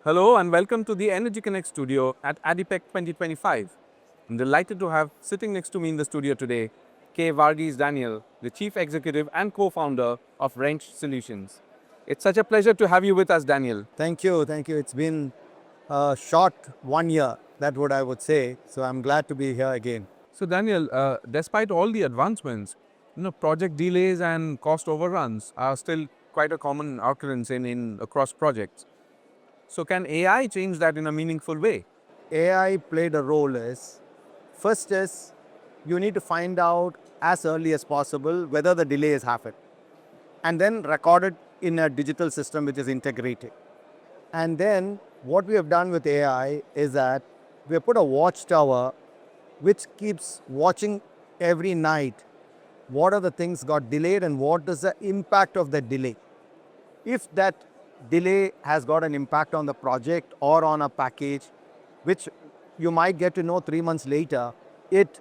Hello and welcome to the Energy Connect studio at ADIPEC 2025. I'm delighted to have sitting next to me in the studio today, Varghese Daniel, the Chief Executive and Co-founder of Wrench Solutions. It's such a pleasure to have you with us, Daniel. Thank you. It's been a short 1 year, that's what I would say. So I'm glad to be here again. So Daniel, despite all the advancements, project delays and cost overruns are still quite a common occurrence in across projects. So can AI change that in a meaningful way? AI played a role is, first is you need to find out as early as possible whether the delay has happened and then record it in a digital system which is integrated. And then what we have done with AI is that we have put a watchtower which keeps watching every night what are the things got delayed and what is the impact of the delay. If that delay has got an impact on the project or on a package, which you might get to know 3 months later, it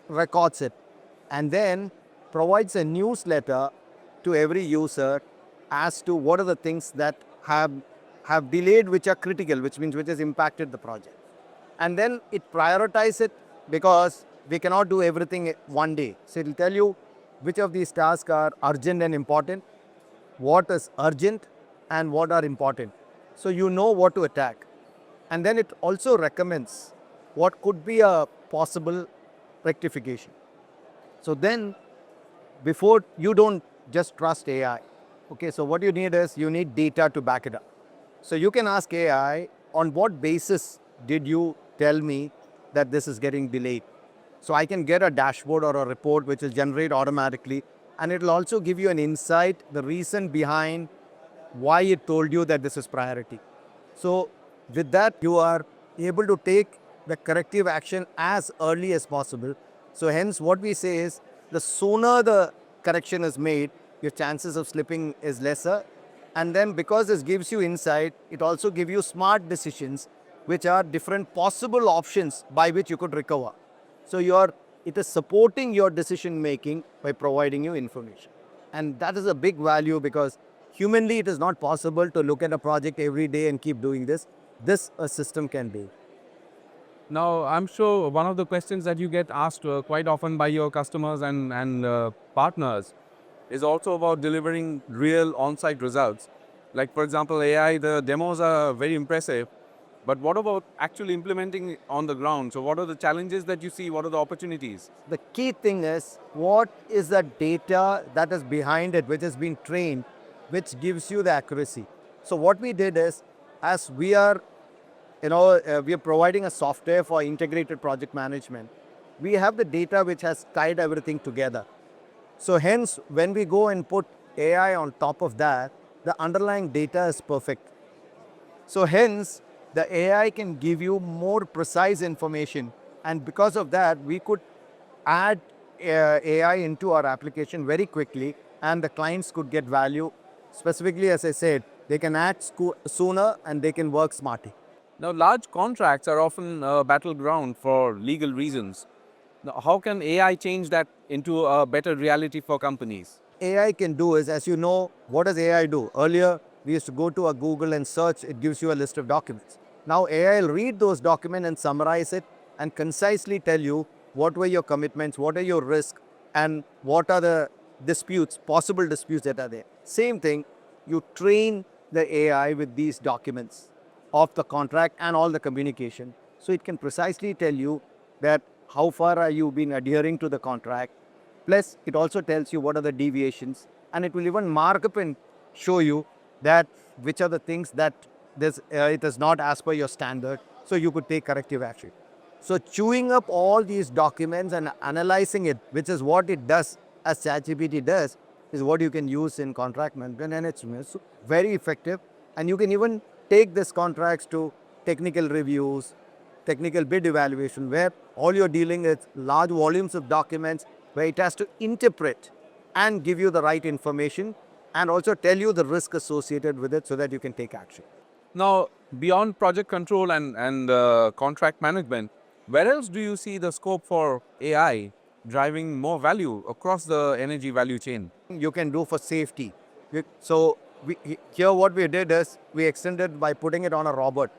records it and then provides a newsletter to every user as to what are the things that have delayed, which are critical, which means which has impacted the project. And then it prioritizes it because we cannot do everything one day. So it will tell you which of these tasks are urgent and important, what is urgent and what are important. So you know what to attack. And then it also recommends what could be a possible rectification. So then before you don't just trust AI. Okay, so what you need is you need data to back it up. So you can ask AI, on what basis did you tell me that this is getting delayed? So I can get a dashboard or a report which will generate automatically, and it will also give you an insight, the reason behind why it told you that this is priority. So with that, you are able to take the corrective action as early as possible. So hence what we say is, the sooner the correction is made, your chances of slipping is lesser. And then because this gives you insight, it also gives you smart decisions, which are different possible options by which you could recover. So it is supporting your decision making by providing you information. And that is a big value because humanly it is not possible to look at a project every day and keep doing this. This a system can do. Now, I'm sure one of the questions that you get asked quite often by your customers and partners is also about delivering real on-site results. Like, for example, AI, the demos are very impressive, but what about actually implementing it on the ground? So what are the challenges that you see? What are the opportunities? The key thing is, what is the data that is behind it, which has been trained, which gives you the accuracy. So what we did is, as we are we are providing a software for integrated project management. We have the data which has tied everything together. So hence, when we go and put AI on top of that, the underlying data is perfect. So hence, the AI can give you more precise information. And because of that, we could add AI into our application very quickly, and the clients could get value. Specifically, as I said, they can act sooner and they can work smarter. Now, large contracts are often a battleground for legal reasons. Now, how can AI change that into a better reality for companies? AI can do is, as you know, what does AI do? Earlier, we used to go to a Google and search, it gives you a list of documents. Now AI will read those documents and summarize it and concisely tell you what were your commitments, what are your risks, and what are the disputes, possible disputes that are there. Same thing, you train the AI with these documents of the contract and all the communication. So it can precisely tell you that how far are you been adhering to the contract. Plus, it also tells you what are the deviations, and it will even mark up and show you that which are the things that it is not as per your standard, so you could take corrective action. So chewing up all these documents and analyzing it, which is what it does, as ChatGPT does, is what you can use in contract management, and it's very effective. And you can even take these contracts to technical reviews, technical bid evaluation, where all you're dealing with large volumes of documents, where it has to interpret and give you the right information and also tell you the risk associated with it so that you can take action. Now, beyond project control and contract management, where else do you see the scope for AI driving more value across the energy value chain? You can do for safety. So Here what we did is we extended by putting it on a robot.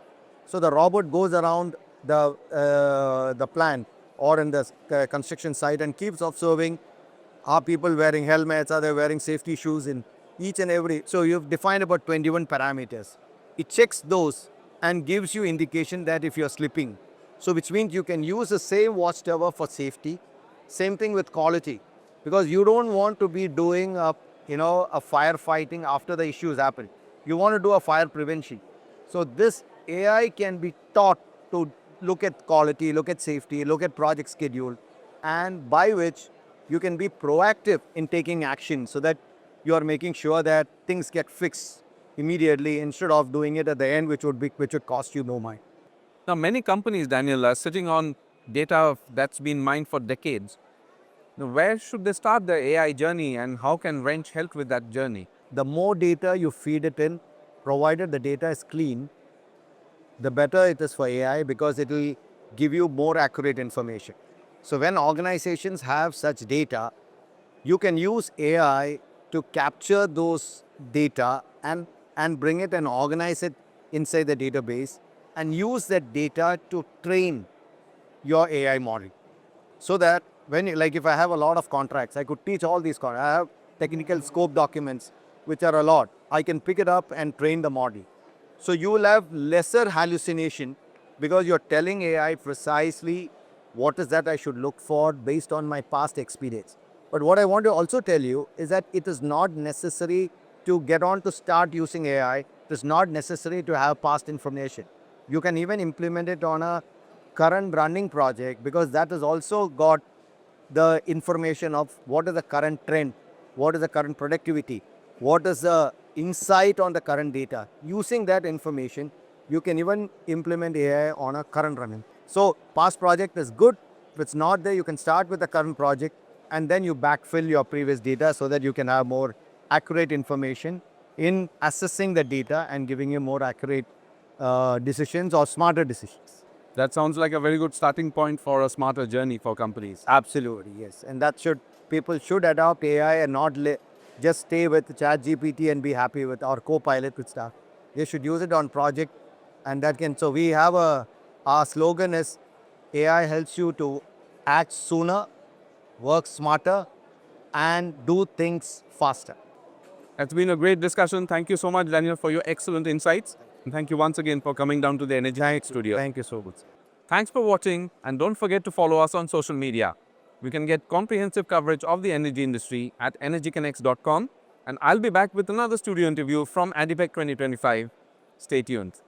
So the robot goes around the plant or in the construction site and keeps observing, are people wearing helmets, are they wearing safety shoes in each and every. So you've defined about 21 parameters. It checks those and gives you indication that if you're slipping. So which means you can use the same watchtower for safety. Same thing with quality, because you don't want to be doing a firefighting after the issues happen. You want to do a fire prevention. So this AI can be taught to look at quality, look at safety, look at project schedule, and by which you can be proactive in taking action so that you are making sure that things get fixed immediately instead of doing it at the end, which would cost you no mind. Now, many companies, Daniel, are sitting on data that's been mined for decades. Now, where should they start their AI journey, and how can Wrench help with that journey? The more data you feed it in, provided the data is clean, the better it is for AI, because it will give you more accurate information. So when organizations have such data, you can use AI to capture those data and bring it and organize it inside the database and use that data to train your AI model. So that when like if I have a lot of contracts, I could teach all these contracts. I have technical scope documents, which are a lot. I can pick it up and train the model. So you will have lesser hallucination because you're telling AI precisely what is that I should look for based on my past experience. But what I want to also tell you is that it is not necessary to get on to start using AI. It is not necessary to have past information. You can even implement it on a current running project, because that has also got the information of what is the current trend, what is the current productivity, what is the insight on the current data. Using that information, you can even implement AI on a current running. So past project is good. If it's not there, you can start with the current project and then you backfill your previous data so that you can have more accurate information in assessing the data and giving you more accurate decisions or smarter decisions. That sounds like a very good starting point for a smarter journey for companies. Absolutely, yes. And people should adopt AI and not just stay with ChatGPT and be happy with our co-pilot with stuff. They should use it on project, and that can, so we have our slogan is AI helps you to act sooner, work smarter, and do things faster. It's been a great discussion. Thank you so much, Daniel, for your excellent insights. And thank you once again for coming down to the Energy Studio. Thank you so much. Thanks for watching, and don't forget to follow us on social media. We can get comprehensive coverage of the energy industry at energyconnects.com, and I'll be back with another studio interview from ADIPEC 2025. Stay tuned.